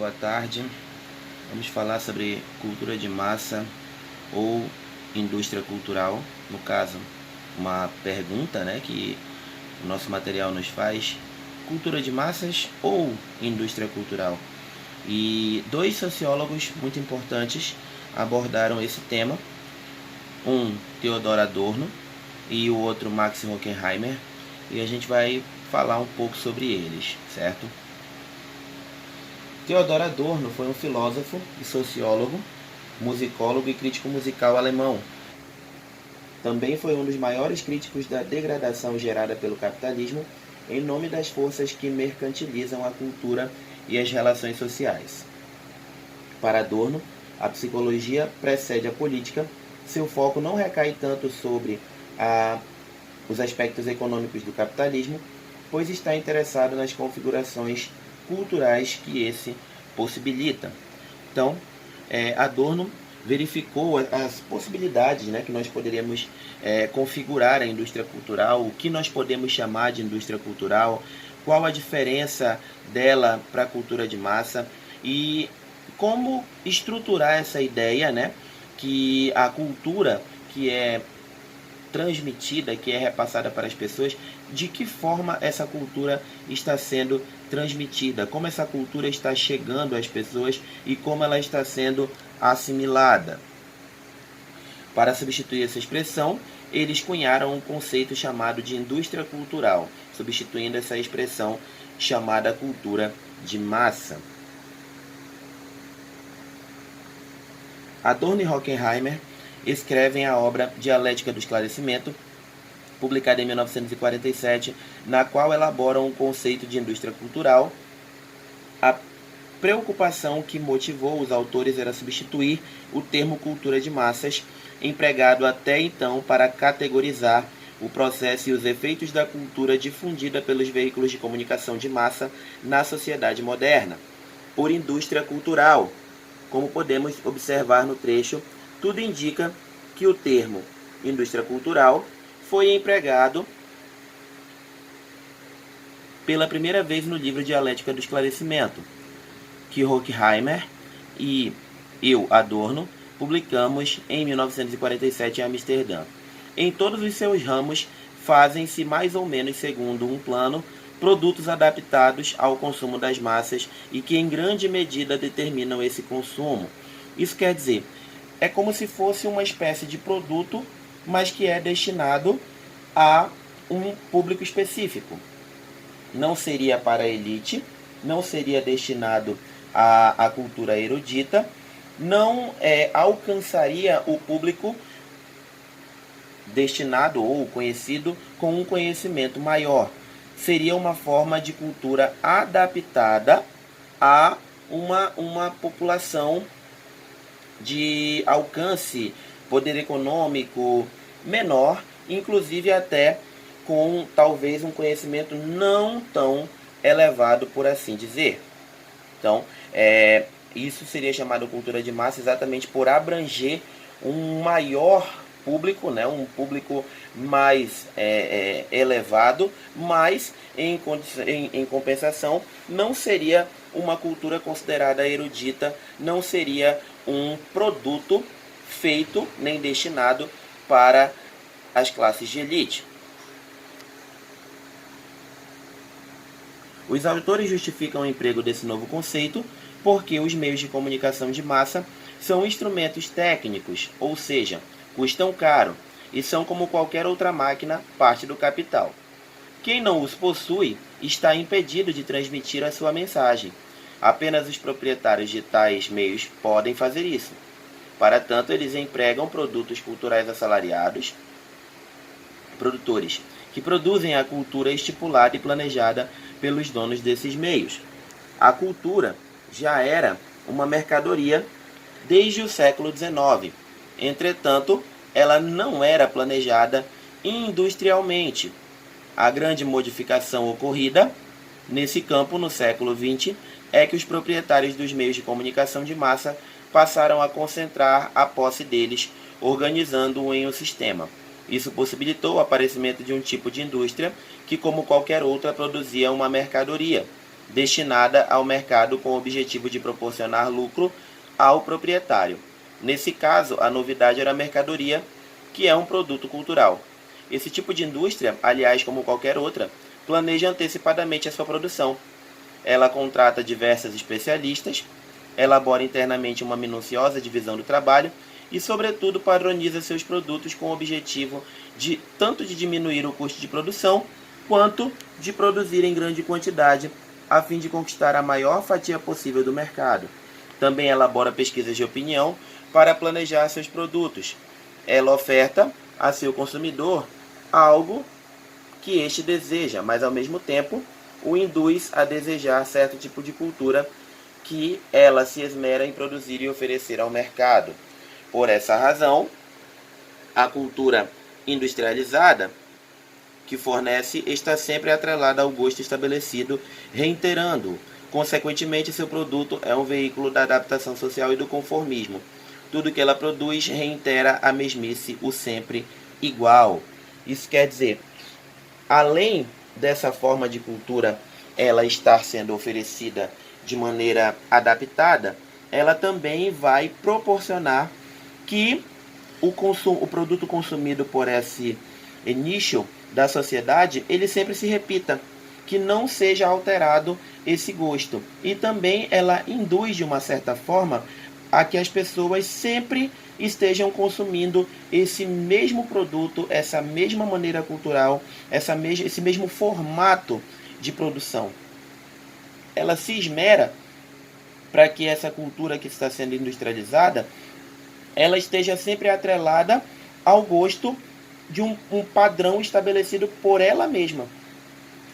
boa tarde. Vamos falar sobre cultura de massa ou indústria cultural. No caso, uma pergunta, que o nosso material nos faz: cultura de massas ou indústria cultural? E dois sociólogos muito importantes abordaram esse tema, um Theodor Adorno e o outro Max Horkheimer, e a gente vai falar um pouco sobre eles, certo? Theodor Adorno foi um filósofo e sociólogo, musicólogo e crítico musical alemão. Também foi um dos maiores críticos da degradação gerada pelo capitalismo em nome das forças que mercantilizam a cultura e as relações sociais. Para Adorno, a psicologia precede a política. Seu foco não recai tanto sobre os aspectos econômicos do capitalismo, pois está interessado nas configurações culturais que esse possibilita. Então, Adorno verificou as possibilidades, que nós poderíamos configurar a indústria cultural, o que nós podemos chamar de indústria cultural, qual a diferença dela para a cultura de massa e como estruturar essa ideia, que a cultura que é transmitida, que é repassada para as pessoas, de que forma essa cultura está sendo transmitida, como essa cultura está chegando às pessoas e como ela está sendo assimilada. Para substituir essa expressão, eles cunharam um conceito chamado de indústria cultural, substituindo essa expressão chamada cultura de massa. Adorno e Horkheimer escrevem a obra Dialética do Esclarecimento, publicada em 1947, na qual elaboram um conceito de indústria cultural. A preocupação que motivou os autores era substituir o termo cultura de massas, empregado até então para categorizar o processo e os efeitos da cultura difundida pelos veículos de comunicação de massa na sociedade moderna, por indústria cultural. Como podemos observar no trecho, tudo indica que o termo indústria cultural foi empregado pela primeira vez no livro Dialética do Esclarecimento, que Horkheimer e eu, Adorno, publicamos em 1947 em Amsterdã. Em todos os seus ramos, fazem-se mais ou menos segundo um plano produtos adaptados ao consumo das massas e que em grande medida determinam esse consumo. Isso quer dizer, é como se fosse uma espécie de produto, mas que é destinado a um público específico. Não seria para a elite, não seria destinado à cultura erudita, não alcançaria o público destinado ou conhecido com um conhecimento maior. Seria uma forma de cultura adaptada a uma população de alcance, poder econômico menor, inclusive até com talvez um conhecimento não tão elevado, por assim dizer. Então, isso seria chamado cultura de massa exatamente por abranger um maior público, um público mais elevado, mas em compensação não seria uma cultura considerada erudita, não seria um produto feito nem destinado para as classes de elite. Os autores justificam o emprego desse novo conceito porque os meios de comunicação de massa são instrumentos técnicos, ou seja, custam caro e são, como qualquer outra máquina, parte do capital. Quem não os possui está impedido de transmitir a sua mensagem. Apenas os proprietários de tais meios podem fazer isso. Para tanto, eles empregam produtos culturais assalariados, produtores que produzem a cultura estipulada e planejada pelos donos desses meios. A cultura já era uma mercadoria desde o século XIX. Entretanto, ela não era planejada industrialmente. A grande modificação ocorrida nesse campo no século XX é que os proprietários dos meios de comunicação de massa passaram a concentrar a posse deles, organizando-o em um sistema. Isso possibilitou o aparecimento de um tipo de indústria que, como qualquer outra, produzia uma mercadoria. destinada ao mercado com o objetivo de proporcionar lucro ao proprietário. Nesse caso, a novidade era a mercadoria, que é um produto cultural. Esse tipo de indústria, aliás, como qualquer outra, planeja antecipadamente a sua produção. Ela contrata diversos especialistas, elabora internamente uma minuciosa divisão do trabalho e, sobretudo, padroniza seus produtos com o objetivo de tanto de diminuir o custo de produção, quanto de produzir em grande quantidade, a fim de conquistar a maior fatia possível do mercado. Também elabora pesquisas de opinião para planejar seus produtos. Ela oferta a seu consumidor algo que este deseja, mas ao mesmo tempo o induz a desejar certo tipo de cultura que ela se esmera em produzir e oferecer ao mercado. Por essa razão, a cultura industrializada que fornece está sempre atrelada ao gosto estabelecido, reiterando. Consequentemente, seu produto é um veículo da adaptação social e do conformismo. Tudo que ela produz reitera a mesmice, o sempre igual. Isso quer dizer, além dessa forma de cultura ela estar sendo oferecida de maneira adaptada, ela também vai proporcionar que o produto consumido por esse nicho da sociedade, ele sempre se repita, que não seja alterado esse gosto. E também ela induz, de uma certa forma, a que as pessoas sempre estejam consumindo esse mesmo produto, essa mesma maneira cultural, esse mesmo formato de produção. Ela se esmera para que essa cultura que está sendo industrializada, ela esteja sempre atrelada ao gosto de um padrão estabelecido por ela mesma.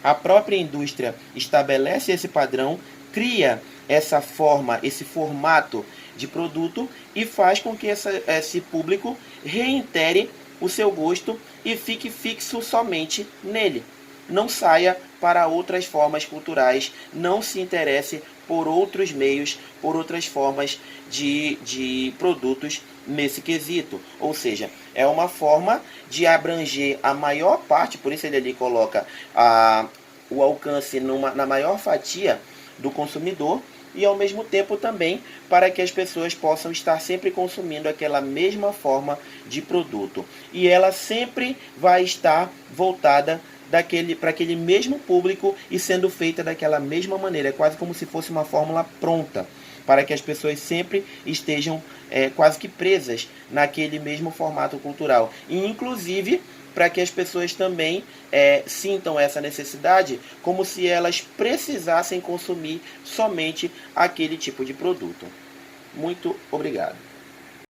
A própria indústria estabelece esse padrão, cria essa forma, esse formato de produto e faz com que esse público reitere o seu gosto e fique fixo somente nele. Não saia para outras formas culturais, não se interesse por outros meios, por outras formas de produtos nesse quesito. Ou seja, é uma forma de abranger a maior parte, por isso ele ali coloca o alcance na maior fatia do consumidor, e ao mesmo tempo também para que as pessoas possam estar sempre consumindo aquela mesma forma de produto. E ela sempre vai estar voltada para aquele mesmo público e sendo feita daquela mesma maneira. É quase como se fosse uma fórmula pronta, para que as pessoas sempre estejam quase que presas naquele mesmo formato cultural. E inclusive para que as pessoas também sintam essa necessidade, como se elas precisassem consumir somente aquele tipo de produto. Muito obrigado.